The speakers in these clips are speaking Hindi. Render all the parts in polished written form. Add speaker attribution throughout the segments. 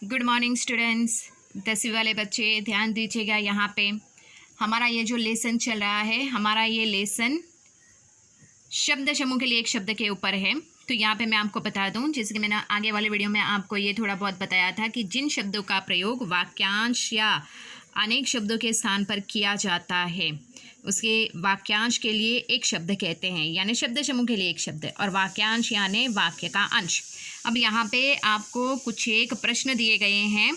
Speaker 1: Good morning students. 10वीं वाले बच्चे ध्यान दीजिएगा। यहाँ पे हमारा ये जो लेसन चल रहा है, हमारा ये लेसन शब्द समूह के लिए एक शब्द के ऊपर है। तो यहाँ पे मैं आपको बता दूँ, जैसे कि मैंने आगे वाले वीडियो में आपको ये थोड़ा बहुत बताया था कि जिन शब्दों का प्रयोग वाक्यांश या अनेक शब्दों के स्थान पर किया जाता है उसके वाक्यांश के लिए एक शब्द कहते हैं, यानी शब्द समूह के लिए एक शब्द, और वाक्यांश यानी वाक्य का अंश। अब यहाँ पे आपको कुछ एक प्रश्न दिए गए हैं,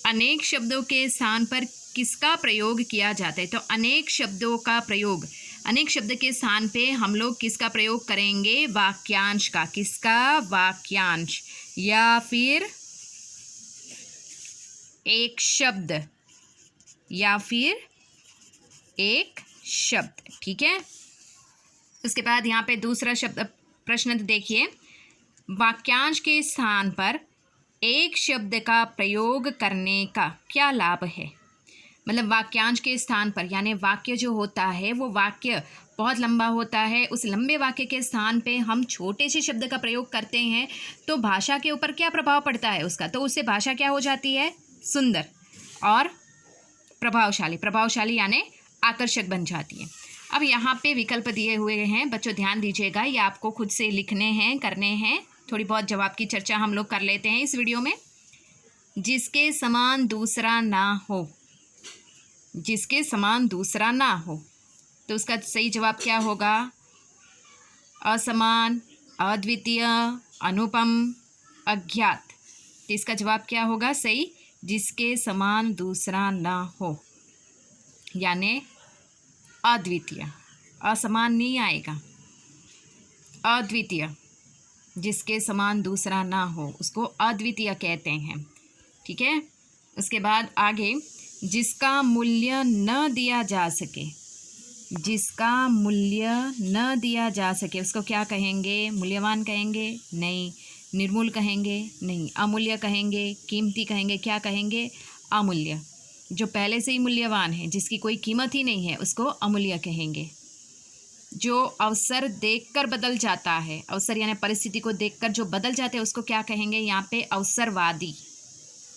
Speaker 1: अनेक शब्दों के स्थान पर किसका प्रयोग किया जाता है। तो अनेक शब्दों का प्रयोग, अनेक शब्द के स्थान पे हम लोग किसका प्रयोग करेंगे? वाक्यांश का। किसका? वाक्यांश या फिर एक शब्द, या फिर एक शब्द। ठीक है। उसके बाद यहाँ पे दूसरा शब्द प्रश्न देखिए, वाक्यांश के स्थान पर एक शब्द का प्रयोग करने का क्या लाभ है। मतलब वाक्यांश के स्थान पर, यानी वाक्य जो होता है वो वाक्य बहुत लंबा होता है, उस लंबे वाक्य के स्थान पे हम छोटे से शब्द का प्रयोग करते हैं तो भाषा के ऊपर क्या प्रभाव पड़ता है उसका? तो उससे भाषा क्या हो जाती है? सुंदर और प्रभावशाली। प्रभावशाली यानी आकर्षक बन जाती है। अब यहाँ पे विकल्प दिए हुए हैं बच्चों, ध्यान दीजिएगा, ये आपको खुद से लिखने हैं, करने हैं। थोड़ी बहुत जवाब की चर्चा हम लोग कर लेते हैं इस वीडियो में। जिसके समान दूसरा ना हो, जिसके समान दूसरा ना हो, तो उसका सही जवाब क्या होगा? असमान, अद्वितीय, अनुपम, अज्ञात। तो इसका जवाब क्या होगा सही? जिसके समान दूसरा ना हो, यानी अद्वितीय। असमान नहीं आएगा, अद्वितीय। जिसके समान दूसरा ना हो उसको अद्वितीय कहते हैं। ठीक है। उसके बाद आगे, जिसका मूल्य न दिया जा सके, जिसका मूल्य न दिया जा सके उसको क्या कहेंगे? मूल्यवान कहेंगे? नहीं। निर्मूल कहेंगे? नहीं। अमूल्य कहेंगे? कीमती कहेंगे? क्या कहेंगे? अमूल्य। जो पहले से ही मूल्यवान है, जिसकी कोई कीमत ही नहीं है, उसको अमूल्य कहेंगे। जो अवसर देखकर बदल जाता है, अवसर यानी परिस्थिति को देखकर जो बदल जाते हैं उसको क्या कहेंगे? यहाँ पे अवसरवादी।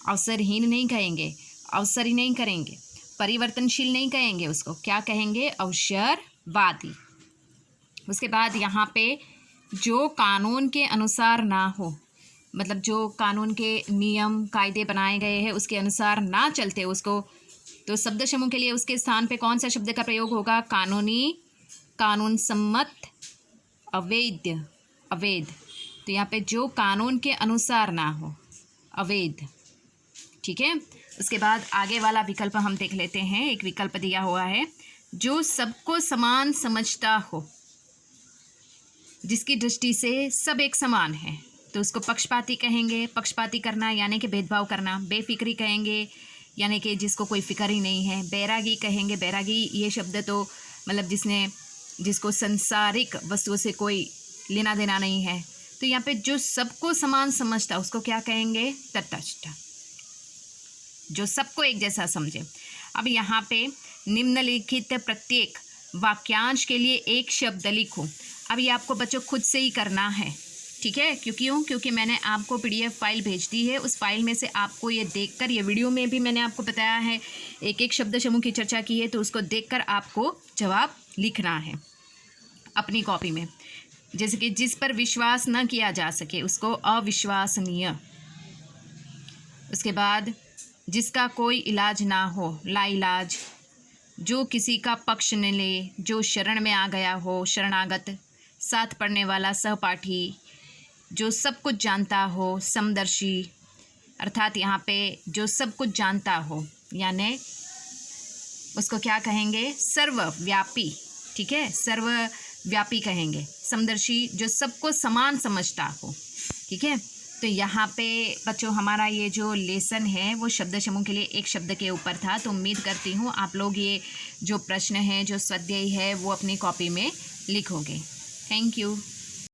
Speaker 1: अवसरहीन नहीं कहेंगे, अवसर ही नहीं करेंगे, परिवर्तनशील नहीं कहेंगे, उसको क्या कहेंगे? अवसरवादी। उसके बाद यहाँ पे जो कानून के अनुसार ना हो, मतलब जो कानून के नियम कायदे बनाए गए हैं उसके अनुसार ना चलते उसको, तो शब्द समूह के लिए उसके स्थान पे कौन सा शब्द का प्रयोग होगा? कानूनी, कानून सम्मत, अवैध, अवैध। तो यहाँ पे जो कानून के अनुसार ना हो, अवैध। ठीक है। उसके बाद आगे वाला विकल्प हम देख लेते हैं। एक विकल्प दिया हुआ है, जो सबको समान समझता हो, जिसकी दृष्टि से सब एक समान है, तो उसको पक्षपाती कहेंगे। पक्षपाती करना यानी कि भेदभाव करना। बेफिक्री कहेंगे, यानी कि जिसको कोई फिक्र ही नहीं है। बैरागी कहेंगे। बैरागी ये शब्द तो मतलब जिसको संसारिक वस्तुओं से कोई लेना देना नहीं है। तो यहाँ पे जो सबको समान समझता उसको क्या कहेंगे? तटस्थ, जो सबको एक जैसा समझे। अब यहाँ पे निम्नलिखित प्रत्येक वाक्यांश के लिए एक शब्द लिखो। अब ये आपको बच्चों खुद से ही करना है। ठीक है। क्योंकि मैंने आपको PDF फाइल भेज दी है, उस फाइल में से आपको ये देखकर, ये वीडियो में भी मैंने आपको बताया है, एक एक शब्द समूह की चर्चा की है, तो उसको देखकर आपको जवाब लिखना है अपनी कॉपी में। जैसे कि जिस पर विश्वास न किया जा सके उसको अविश्वसनीय। उसके बाद जिसका कोई इलाज ना हो, लाइलाज। जो किसी का पक्ष न ले, जो शरण में आ गया हो, शरणागत। साथ पढ़ने वाला, सहपाठी। जो सब कुछ जानता हो, समदर्शी। अर्थात यहाँ पे जो सब कुछ जानता हो यानी उसको क्या कहेंगे? सर्वव्यापी। ठीक है, सर्वव्यापी कहेंगे। समदर्शी, जो सबको समान समझता हो। ठीक है। तो यहाँ पे बच्चों हमारा ये जो लेसन है वो शब्द समूह के लिए एक शब्द के ऊपर था। तो उम्मीद करती हूँ आप लोग ये जो प्रश्न है, जो स्वाध्याय है, वो अपनी कॉपी में लिखोगे। Thank you.